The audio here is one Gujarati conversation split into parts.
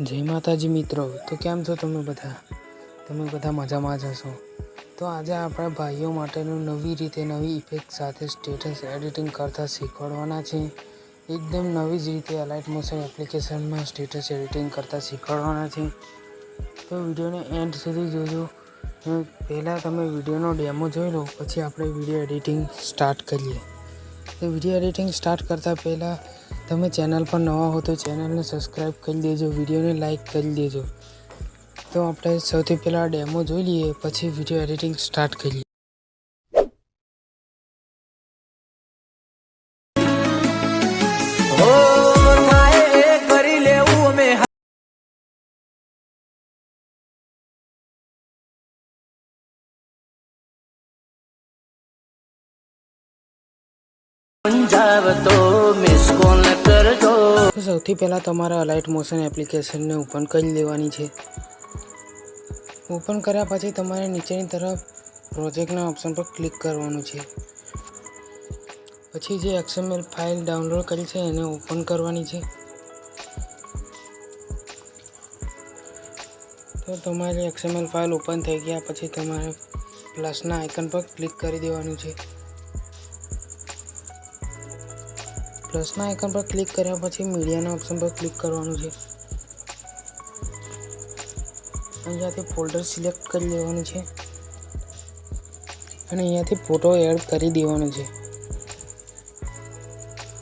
જય માતાજી મિત્રો, તો કેમ છો તમે બધા મજામાં જ હશો। તો આજે આપણા ભાઈઓ માટેનું નવી રીતે નવી ઇફેક્ટ સાથે સ્ટેટસ એડિટિંગ કરતા શીખવાડવાના છે। એકદમ નવી જ રીતે અલાઇટ મોશન એપ્લિકેશનમાં સ્ટેટસ એડિટિંગ કરતા શીખવાડવાના છે। તો વિડીયોને એન્ડ સુધી જોજો। પહેલાં તમે વિડીયોનો ડેમો જોઈ લો, પછી આપણે વિડીયો એડિટિંગ સ્ટાર્ટ કરીએ। તો વિડીયો એડિટિંગ સ્ટાર્ટ કરતાં પહેલાં તમે ચેનલ પર નવા હો તો ચેનલને સબસ્ક્રાઈબ કરી દેજો, વિડીયોને લાઇક કરી દેજો। તો આપણે સૌથી પહેલાં ડેમો જોઈ લઈએ, પછી વિડીયો એડિટિંગ સ્ટાર્ટ કરીએ। સૌથી પહેલાં તમારે અલાઇટ મોશન એપ્લિકેશનને ઓપન કરી લેવાની છે। ઓપન કર્યા પછી તમારે નીચેની તરફ પ્રોજેક્ટના ઓપ્શન પર ક્લિક કરવાનું છે। પછી જે XML ફાઇલ ડાઉનલોડ કરી છે એને ઓપન કરવાની છે। તો તમારી XML ફાઇલ ઓપન થઈ ગયા પછી તમારે પ્લસના આઇકન પર ક્લિક કરી દેવાનું છે। પ્લસના આઇકન પર ક્લિક કર્યા પછી મીડિયાના ઓપ્શન પર ક્લિક કરવાનું છે। અહીંયાથી ફોલ્ડર સિલેક્ટ કરી લેવાનું છે અને અહીંયાથી ફોટો એડ કરી દેવાનો છે।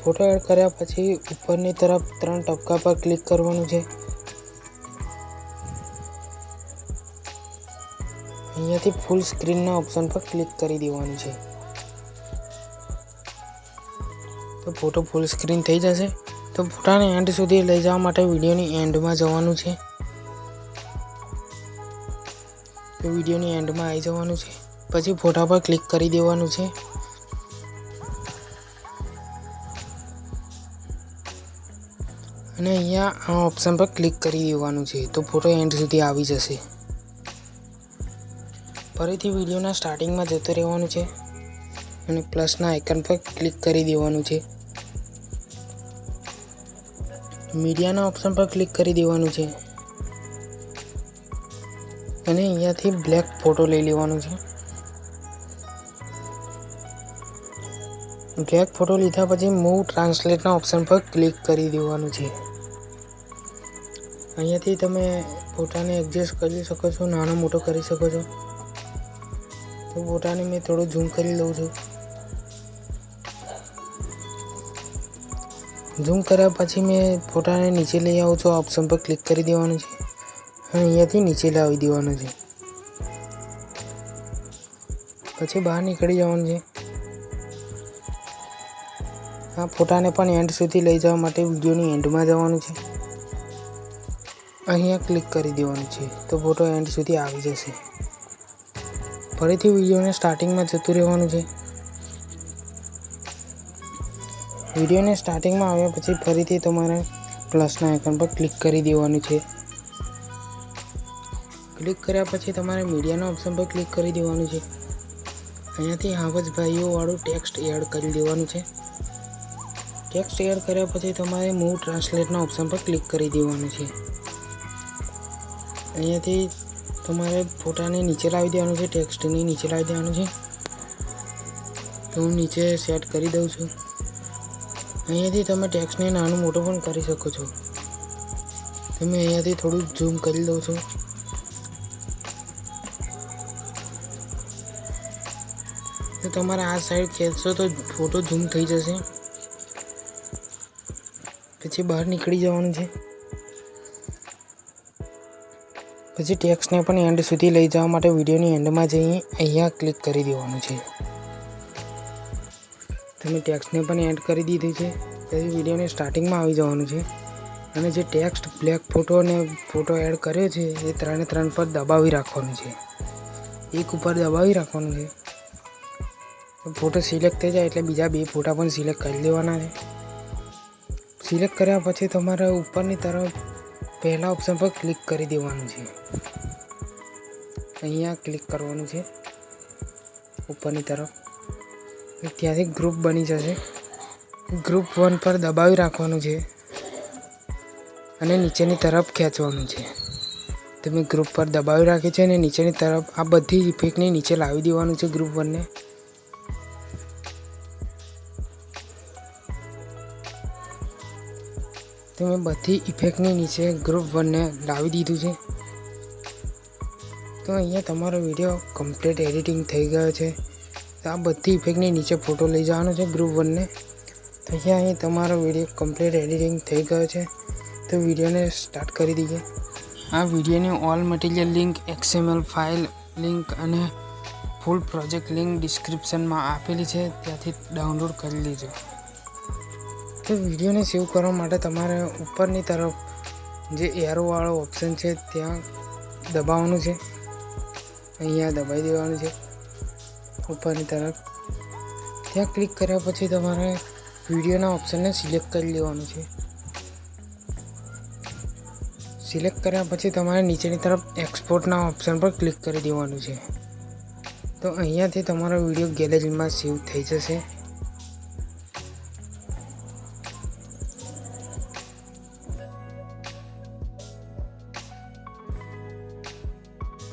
ફોટો એડ કર્યા પછી ઉપરની તરફ 3 ટપકા પર ક્લિક કરવાનું છે। અહીંયાથી ફૂલ સ્ક્રીનના ઓપ્શન પર ક્લિક કરી દેવાનું છે। તો ફોટો ફૂલ સ્ક્રીન થઈ જશે। તો ફોટાને એન્ડ સુધી લઈ જવા માટે વિડીયોની એન્ડમાં જવાનું છે। તો વિડીયોની એન્ડમાં આવી જવાનું છે, પછી ફોટા પર ક્લિક કરી દેવાનું છે અને અહીંયા આ ઓપ્શન પર ક્લિક કરી દેવાનું છે। તો ફોટો એન્ડ સુધી આવી જશે। ફરીથી વિડીયોના સ્ટાર્ટિંગમાં જતું રહેવાનું છે અને પ્લસના આઇકન પર ક્લિક કરી દેવાનું છે। મીડિયાના ઓપ્શન પર ક્લિક કરી દેવાનું છે અને અહીંયાથી બ્લેક ફોટો લઈ લેવાનો છે। બ્લેક ફોટો લીધા પછી મૂવ ટ્રાન્સલેટના ઓપ્શન પર ક્લિક કરી દેવાનું છે। અહીંયાથી તમે ફોટાને એડજસ્ટ કરી શકો છો, નાનો મોટો કરી શકો છો। તો ફોટાને મેં થોડું ઝૂમ કરી લઉં છું। ઝૂમ કર્યા પછી મેં ફોટાને નીચે લઈ આવું છું, ઓપ્શન પર ક્લિક કરી દેવાનું છે અને અહીંયાથી નીચે લાવી દેવાનું છે। પછી બહાર નીકળી જવાનું છે। આ ફોટાને પણ એન્ડ સુધી લઈ જવા માટે વિડીયોની એન્ડમાં જવાનું છે, અહીંયા ક્લિક કરી દેવાનું છે। તો ફોટો એન્ડ સુધી આવી જશે। ફરીથી વિડીયોને સ્ટાર્ટિંગમાં જતું રહેવાનું છે। વિડીયોને સ્ટાર્ટિંગમાં આવ્યા પછી ફરીથી તમારે પ્લસના આઇકન પર ક્લિક કરી દેવાનું છે। ક્લિક કર્યા પછી તમારે મીડિયાના ઓપ્શન પર ક્લિક કરી દેવાનું છે। અહીંયાથી હાવજ ભાઈઓવાળું ટેક્સ્ટ એડ કરી દેવાનું છે। ટેક્સ્ટ એડ કર્યા પછી તમારે મૂવ ટ્રાન્સલેટના ઓપ્શન પર ક્લિક કરી દેવાનું છે। અહીંયાથી તમારે ફોટાને નીચે લાવી દેવાનું છે, ટેક્સ્ટને નીચે લાવી દેવાનું છે। તો હું નીચે સેટ કરી દઉં છું। અહીંયાથી તમે ટેક્સ્ટને નાનું મોટું પણ કરી શકો છો। તમે અહીંયાથી થોડું ઝૂમ કરી દઉં છું। તો તમારે આ સાઈડ ખેંચશો તો ફોટો ઝૂમ થઈ જશે। પછી બહાર નીકળી જવાનું છે। પછી ટેક્સ્ટને પણ એન્ડ સુધી લઈ જવા માટે વિડીયોની એન્ડમાં જઈ અહીંયા ક્લિક કરી દેવાનું છે। તમે ટેક્સ્ટને પણ એડ કરી દીધું છે। પછી વિડીયોને સ્ટાર્ટિંગમાં આવી જવાનું છે અને જે ટેક્સ્ટ બ્લેક ફોટો અને ફોટો એડ કર્યો છે એ 3 પર દબાવી રાખવાનું છે। એક ઉપર દબાવી રાખવાનું છે। ફોટો સિલેક્ટ થઈ જાય એટલે બીજા 2 ફોટા પણ સિલેક્ટ કરી લેવાના છે। સિલેક્ટ કર્યા પછી તમારે ઉપરની તરફ પહેલા ઓપ્શન પર ક્લિક કરી દેવાનું છે। અહીંયા ક્લિક કરવાનું છે ઉપરની તરફ। ત્યાંથી ગ્રુપ બની જશે। ગ્રુપ 1 પર દબાવી રાખવાનું છે। અને નીચેની તરફ ખેંચવાનું છે. તમે ગ્રુપ પર દબાવી રાખી છે અને નીચેની તરફ આ બધી ઇફેક્ટને નીચે લાવી દેવાનું છે ગ્રુપ 1 ને. તમે બધી ઇફેક્ટની નીચે ગ્રુપ 1 ને લાવી દીધું છે. તો અહીંયા તમારો વિડીયો કમ્પ્લીટ એડિટિંગ થઈ ગયો છે. તો આ બધી ઇફેક્ટની નીચે ફોટો લઈ જવાનો છે ગ્રુપ 1 ને. તો અહીં તમારો વિડીયો કમ્પ્લીટ એડિટિંગ થઈ ગયો છે. તો વિડીયોને સ્ટાર્ટ કરી દઈએ. આ વિડીયોની all material link, XML file link અને ફૂલ પ્રોજેક્ટ લિંક ડિસ્ક્રિપ્શનમાં આપેલી છે, ત્યાંથી ડાઉનલોડ કરી લેજો. તો વિડીયોને સેવ કરવા માટે તમારે ઉપરની તરફ જે એરોવાળો ઓપ્શન છે ત્યાં દબાવવાનું છે. અહીંયા દબાવી દેવાનું છે ઉપરની તરફ. ત્યાં ક્લિક કર્યા પછી તમારે વિડીયોના ઓપ્શનને સિલેક્ટ કરી લેવાનું છે. સિલેક્ટ કર્યા પછી તમારે નીચેની તરફ એક્સપોર્ટના ઓપ્શન પર ક્લિક કરી દેવાનું છે. તો અહીંયાથી તમારો વિડીયો ગેલેરીમાં સેવ થઈ જશે.